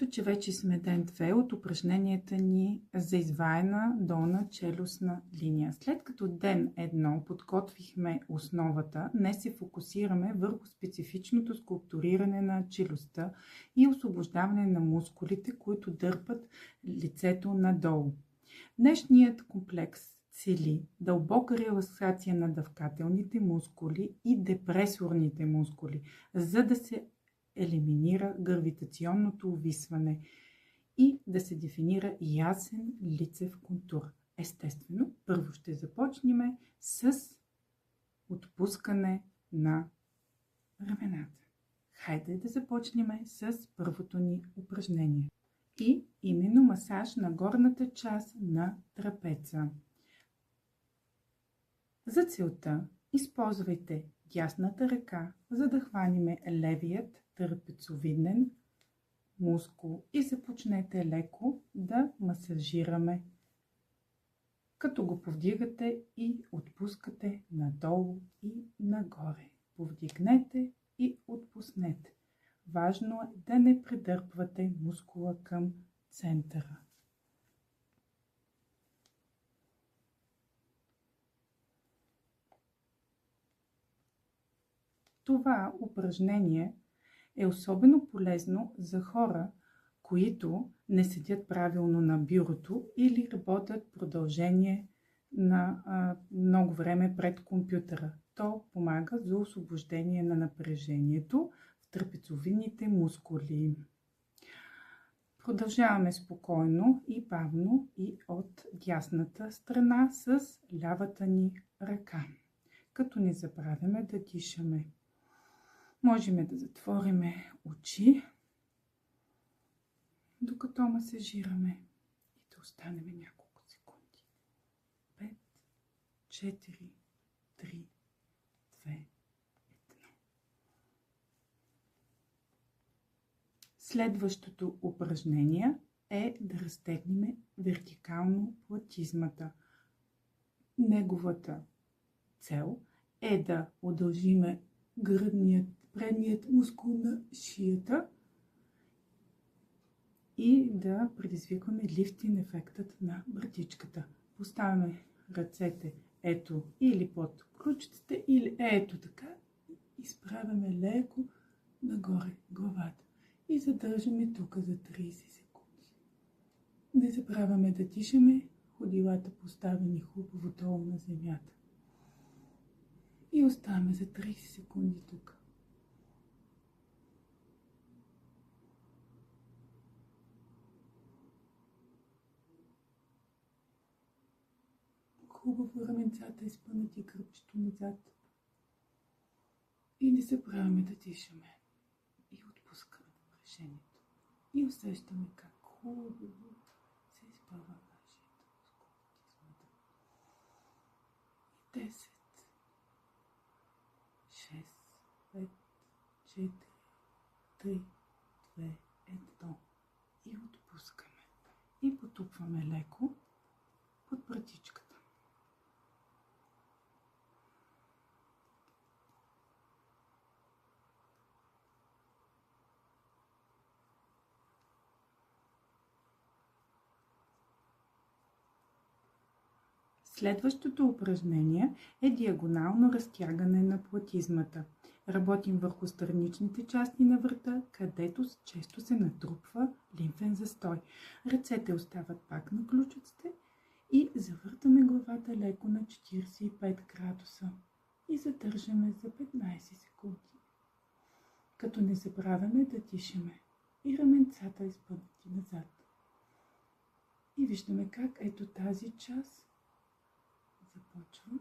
Ето, че вече сме ден 2 от упражненията ни за изваяна долна челюстна линия. След като ден 1 подготвихме основата, днес се фокусираме върху специфичното скулптуриране на челюстта и освобождаване на мускулите, които дърпат лицето надолу. Днешният комплекс цели дълбока релаксация на дъвкателните мускули и депресорните мускули, за да се елиминира гравитационното увисване и да се дефинира ясен лицев контур. Естествено, първо ще започнем с отпускане на рамената. Хайде да започнем с първото ни упражнение. И именно масаж на горната част на трапеца. За целта използвайте дясната ръка, за да хванем левият трапецовиден мускул и започнете леко да масажираме, като го повдигате и отпускате надолу и нагоре. Повдигнете и отпуснете. Важно е да не придърпвате мускула към центъра. Това упражнение е особено полезно за хора, които не седят правилно на бюрото или работят продължение на много време пред компютъра. То помага за освобождение на напрежението в трапецовидните мускули. Продължаваме спокойно и бавно и от дясната страна с лявата ни ръка, като не забравяме да дишаме. Можем да затворим очи, докато масажираме и да останем няколко секунди. 5, 4, 3, 2, 1. Следващото упражнение е да разтегнем вертикално платизмата. Неговата цел е да удължиме предният мускул на шията и да предизвикаме лифтинг ефектът на брадичката. Поставяме ръцете ето или под ключиците, или ето така. Изправяме леко нагоре главата и задържаме тук за 30 секунди. Не забравяме да дишаме, ходилата поставени хубаво долу на земята. И оставаме за 30 секунди тук. Хубаво раменцата изпънати, гръбчето назад. И не забравяме да дишаме. И отпускаме напрежението. И усещаме как хубаво се изпъва нашият мускул. 10, 6, 5, 4, 3, 2, 1. И отпускаме. И потупваме леко под брадичката. Следващото упражнение е диагонално разтягане на платизмата. Работим върху страничните части на врата, където често се натрупва лимфен застой. Ръцете остават пак на ключиците и завъртаме главата леко на 45 градуса и задържаме за 15 секунди. Като не забравяме да дишаме и раменцата изпънати назад. И виждаме как ето тази част започва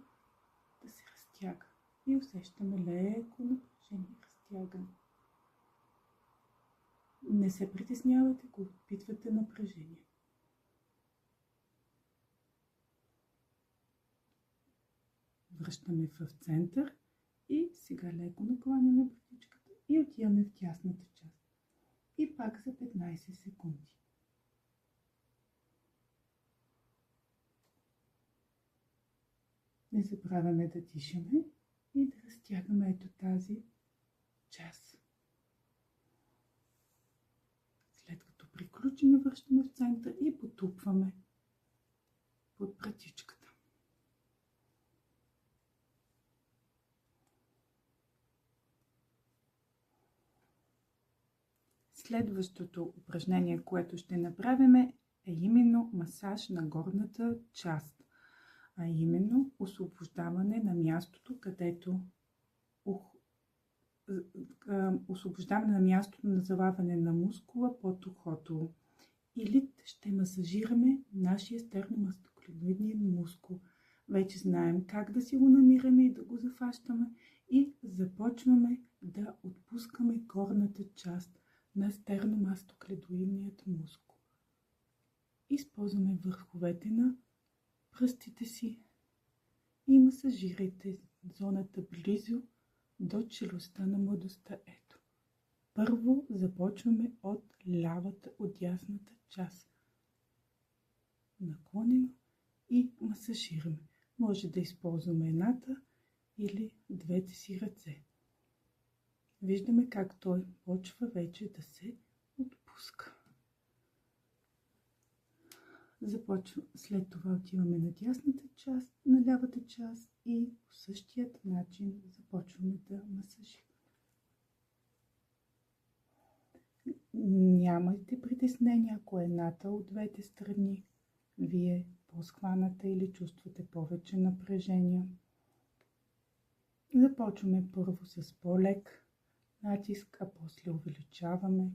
да се разтяга и усещаме леко напрежение, разтягане. Не се притеснявате, ако опитвате напрежение. Връщаме в център и сега леко накланяме брадичката и отиваме в тясната част. И пак за 15 секунди. Не забравяме да дишаме и да разтягаме ето тази част. След като изключим, връщаме в център и потупваме под вратичката. Следващото упражнение, което ще направим, е именно масаж на горната част, а именно освобождаване на мястото, където освобождаване на мястото на залавяне на мускула под ухото. Или ще масажираме нашия стерномастиклоиден мускул. Вече знаем как да си го намираме и да го зафащаме и започваме да отпускаме горната част на стерномастокледоидният мускул. Използваме върховете на пръстите си и масажирайте зоната близо до челюстта на младостта. Ето. Първо започваме от лявата, от дясната част. Наклонено и масажираме. Може да използваме едната или двете си ръце. Виждаме как той почва вече да се отпуска. След това отиваме на дясната част, на лявата част и по същият начин започваме да масажираме. Нямайте притеснение, ако едната от двете страни ви е по-схваната или чувствате повече напрежение. Започваме първо с по-лек натиск, а после увеличаваме.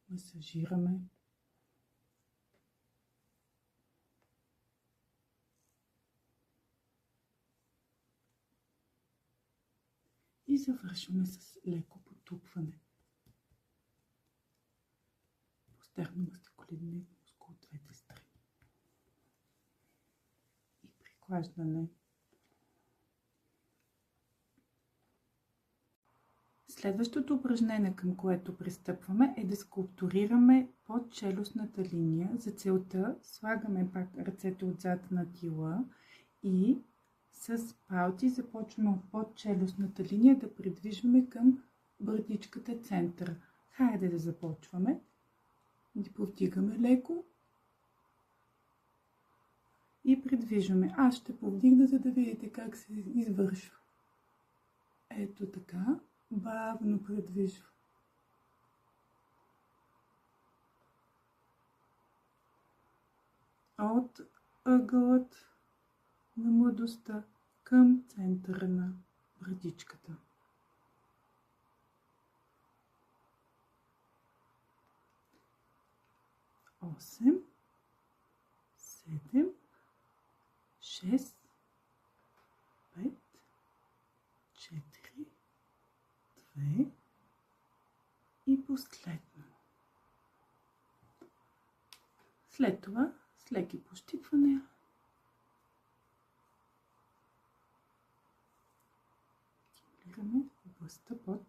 Масажираме. И завършваме с леко потупване по стерномастиклоидния мускул от двете страни. И приклаждане. Следващото упражнение, към което пристъпваме, е да скулптурираме под челюстната линия. За целта слагаме пак ръцете отзад на тила и с палци започваме от под челюстната линия да придвижваме към бърдичката центъра. Хайде да започваме. Ги повдигаме леко и придвижваме. Аз ще повдигна, за да видите как се извършва. Ето така. Бавно придвижва. От ъгълът на младостта към центъра на брадичката. Осем, 7, 6, 5, 4, 2 и последно. След това с леки пощипвания стимулираме областта под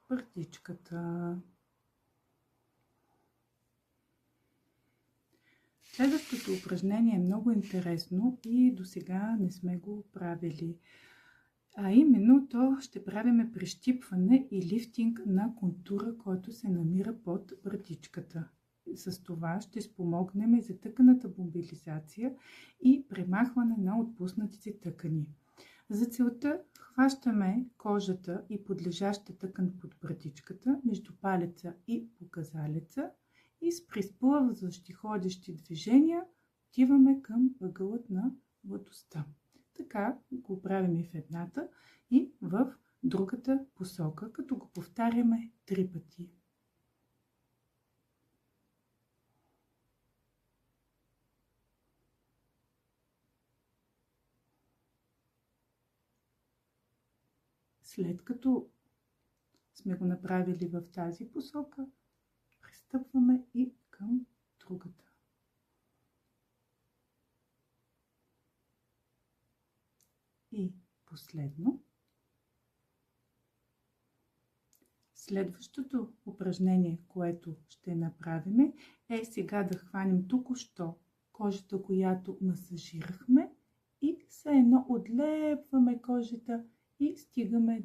бърдичката. Следващото упражнение е много интересно и до сега не сме го правили. А именно то ще правиме прищипване и лифтинг на контура, който се намира под брадичката. С това ще спомогнем за тъканата мобилизация и премахване на отпуснатите тъкани. За целта хващаме кожата и подлежаща тъкан под брадичката между палеца и показалеца и с приспъващи ходещи движения отиваме към ъгълът на младостта. Така го правим и в едната и в другата посока, като го повтаряме 3 пъти. След като сме го направили в тази посока, пристъпваме и към другата. И последно, следващото упражнение, което ще направим, е сега да хванем току-що кожата, която масажирахме и все едно отлепваме кожата и стигаме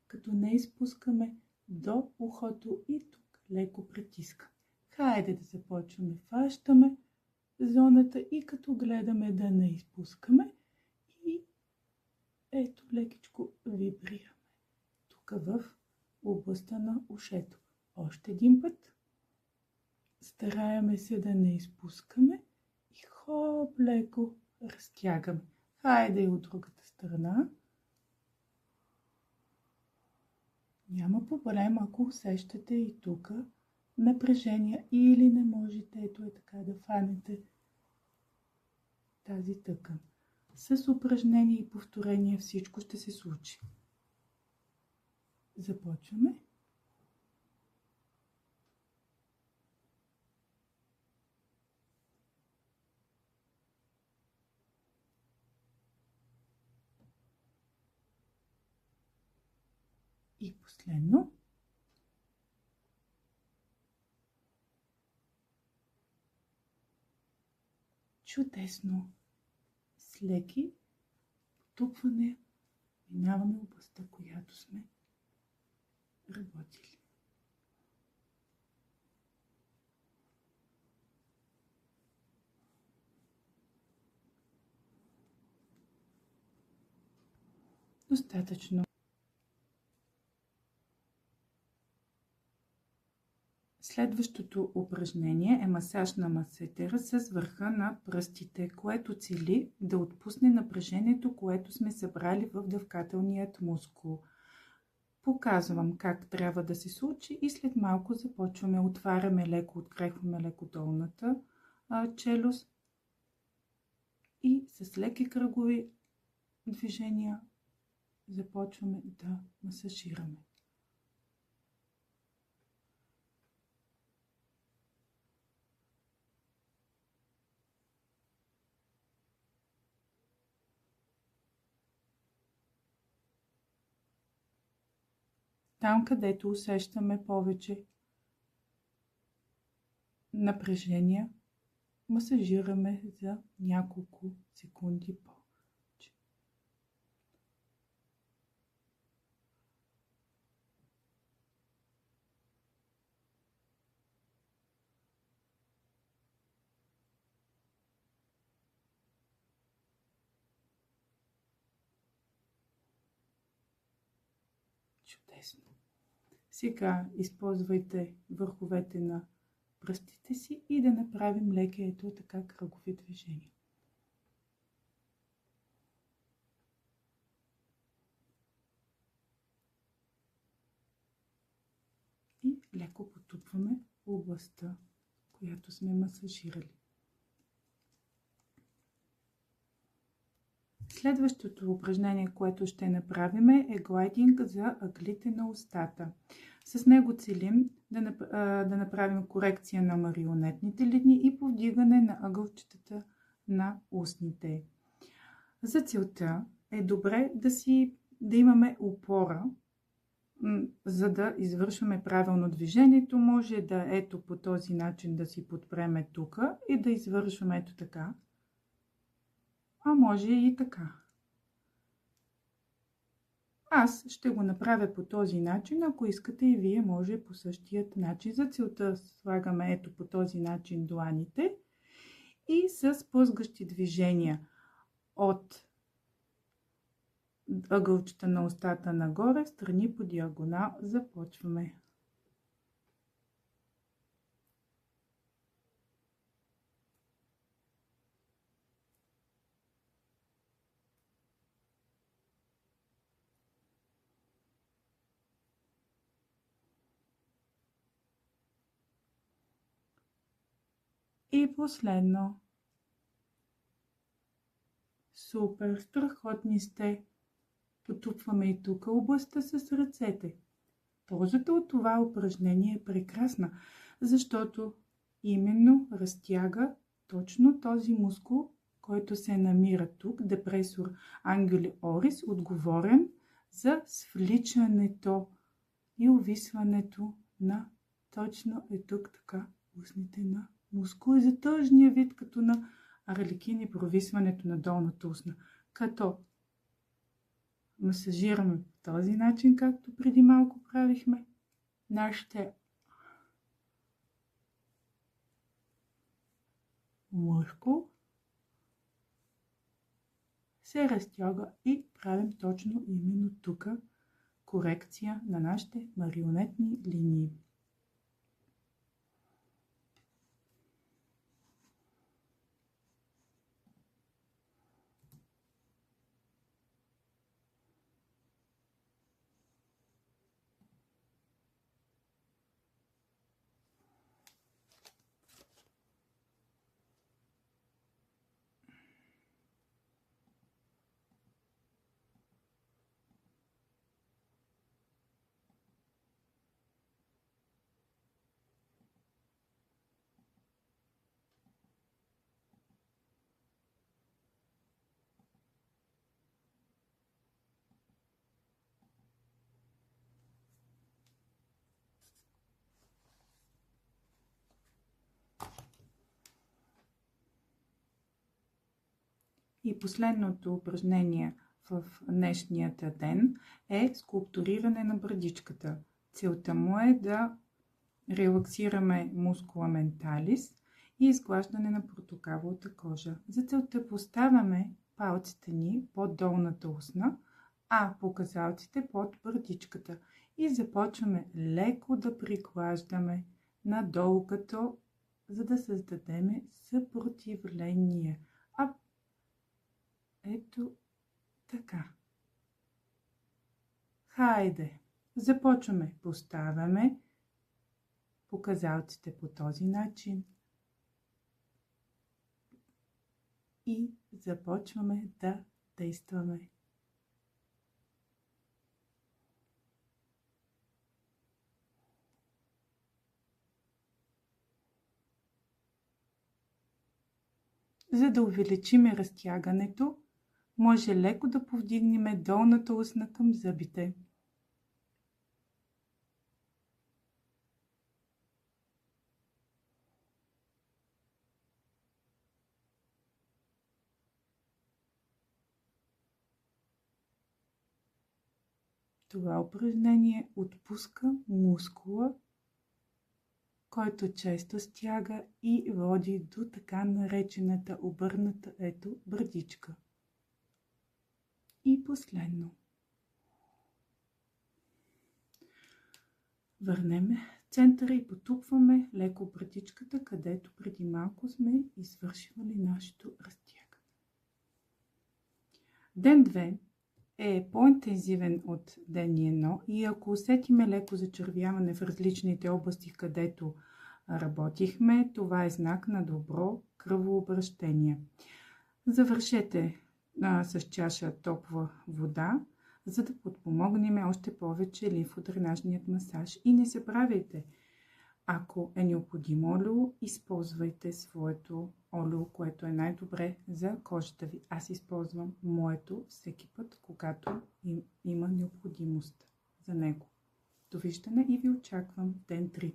като не изпускаме до ухото и тук леко притискаме. Хайде да започваме. Фащаме зоната и като гледаме да не изпускаме и ето лекичко вибрираме. Тук в областта на ушето. Още един път. Стараеме се да не изпускаме и хоп, леко разтягаме. Хайде и от другата страна. Няма проблем, ако усещате и тук напрежение или не можете, ето е така, да фанете тази тъкан. С упражнение и повторение всичко ще се случи. Започваме. И последно. Чудесно. С леки потупване минаваме областта, която сме работили. Достатъчно. Следващото упражнение е масаж на масетера с върха на пръстите, което цели да отпусне напрежението, което сме събрали в дъвкателният мускул. Показвам как трябва да се случи и след малко започваме. Отваряме леко, открехваме леко долната челюст и с леки кръгови движения започваме да масажираме. Там, където усещаме повече напрежение, масажираме за няколко секунди повече. Чудесно! Сега използвайте върховете на пръстите си и да направим леки ето така кръгови движения. И леко потупваме областта, която сме масажирали. Следващото упражнение, което ще направим е глайдинг за ъглите на устата. С него целим да направим корекция на марионетните линии и повдигане на ъгълчетата на устните. За целта е добре да имаме опора, за да извършваме правилно движението. Може да ето по този начин да си подпреме тук и да извършваме ето така. А може и така. Аз ще го направя по този начин, ако искате и вие може по същият начин. За целта слагаме ето по този начин дланите и с плъзгащи движения от ъгълчета на устата нагоре, страни по диагонал започваме. И последно. Супер, страхотни сте. Потупваме и тук областта с ръцете. Ползата от това упражнение е прекрасна, защото именно разтяга точно този мускул, който се намира тук, депресор ангули орис, отговорен за свличането и увисването на точно е тук така устните на мускул и за тъжния вид, като на арлекин и провисването на долната устна. Като масажираме по този начин, както преди малко правихме. Нашите мускул се разтяга и правим точно именно тук корекция на нашите марионетни линии. И последното упражнение в днешният ден е скулптуриране на брадичката. Целта му е да релаксираме мускула менталис и изглаждане на протокавалата кожа. За целта поставяме палците ни под долната устна, а показалците под брадичката и започваме леко да приглаждаме надолу, за да създадем съпротивление. Ето така. Хайде! Започваме. Поставяме показалците по този начин и започваме да действаме. За да увеличим разтягането, може леко да повдигнем долната устна към зъбите. Това упражнение отпуска мускула, който често стяга и води до така наречената обърната брадичка. И последно. Върнем центъра и потупваме леко брадичката, където преди малко сме извършвали нашето разтягане. Ден 2 е по-интензивен от ден 1 и ако усетиме леко зачервяване в различните области, където работихме, това е знак на добро кръвообращение. Завършете с чаша топла вода, за да подпомогнем още повече лимфодренажният масаж. И не забравяйте, ако е необходимо олио, използвайте своето олио, което е най-добре за кожата ви. Аз използвам моето всеки път, когато има необходимост за него. Довиждане и ви очаквам ден 3.